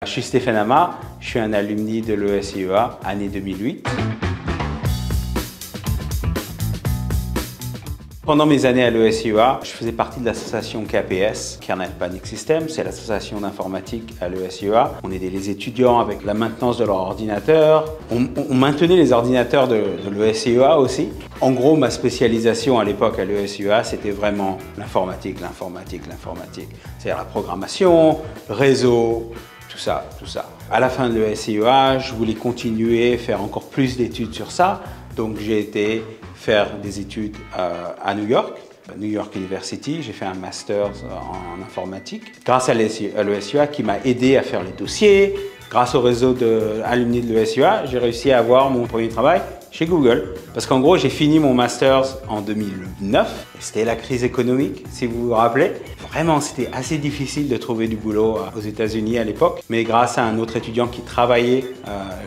Je suis Stéphane Amar, je suis un alumni de l'ESIEA, année 2008. Pendant mes années à l'ESIEA, je faisais partie de l'association KPS, Kernel Panic System, c'est l'association d'informatique à l'ESIEA. On aidait les étudiants avec la maintenance de leur ordinateur. On maintenait les ordinateurs de l'ESIEA aussi. En gros, ma spécialisation à l'époque à l'ESIEA, c'était vraiment l'informatique. C'est-à-dire la programmation, le réseau, tout ça. À la fin de l'ESIEA, je voulais continuer, faire encore plus d'études sur ça. Donc j'ai été faire des études à New York University. J'ai fait un master en informatique. Grâce à l'ESIEA qui m'a aidé à faire les dossiers, grâce au réseau d'alumni de l'ESIEA, j'ai réussi à avoir mon premier travail chez Google. Parce qu'en gros, j'ai fini mon master en 2009. C'était la crise économique, si vous vous rappelez. Vraiment, c'était assez difficile de trouver du boulot aux États-Unis à l'époque. Mais grâce à un autre étudiant qui travaillait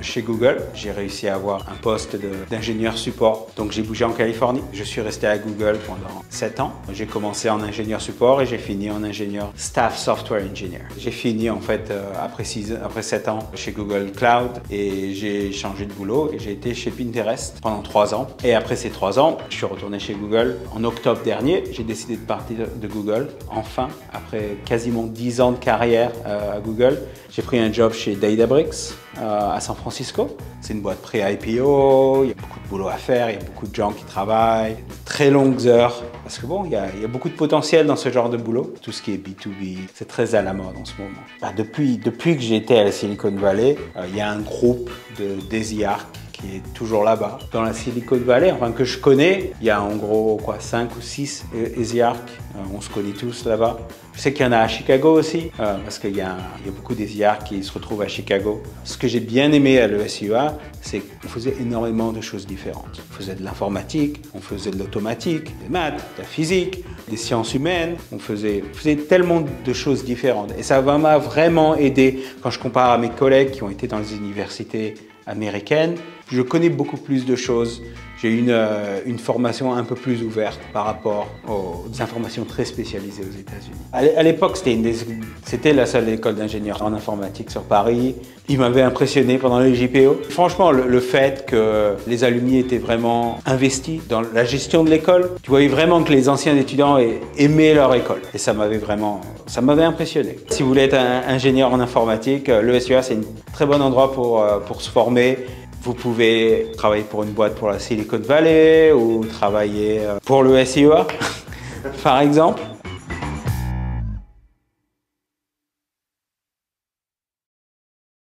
chez Google, j'ai réussi à avoir un poste d'ingénieur support. Donc j'ai bougé en Californie. Je suis resté à Google pendant 7 ans. J'ai commencé en ingénieur support et j'ai fini en ingénieur Staff Software Engineer. J'ai fini en fait après 7 ans chez Google Cloud et j'ai changé de boulot et j'ai été chez Pinterest pendant 3 ans. Et après ces 3 ans, je suis retourné chez Google. En octobre dernier, j'ai décidé de partir de Google. Enfin, après quasiment 10 ans de carrière à Google, j'ai pris un job chez Databricks à San Francisco. C'est une boîte pré-IPO, il y a beaucoup de boulot à faire, il y a beaucoup de gens qui travaillent, de très longues heures. Parce que bon, il y a beaucoup de potentiel dans ce genre de boulot. Tout ce qui est B2B, c'est très à la mode en ce moment. Depuis que j'étais à la Silicon Valley, il y a un groupe de Desiarc qui est toujours là-bas. Dans la Silicon Valley, enfin que je connais, il y a en gros 5 ou 6 ESIARC, on se connaît tous là-bas. Je sais qu'il y en a à Chicago aussi, parce qu'il y a beaucoup d'ESIARC qui se retrouvent à Chicago. Ce que j'ai bien aimé à l'ESIEA, c'est qu'on faisait énormément de choses différentes. On faisait de l'informatique, on faisait de l'automatique, des maths, de la physique, des sciences humaines. On faisait tellement de choses différentes. Et ça m'a vraiment aidé quand je compare à mes collègues qui ont été dans les universités américaines. Je connais beaucoup plus de choses. J'ai eu une formation un peu plus ouverte par rapport aux informations très spécialisées aux États-Unis. À l'époque, c'était la seule école d'ingénieur en informatique sur Paris. Il m'avait impressionné pendant les JPO. Franchement, le fait que les alumni étaient vraiment investis dans la gestion de l'école, tu voyais vraiment que les anciens étudiants aimaient leur école. Et ça m'avait impressionné. Si vous voulez être un ingénieur en informatique, l'ESIEA, c'est un très bon endroit pour se former. Vous pouvez travailler pour une boîte pour la Silicon Valley ou travailler pour l'ESIEA, par exemple.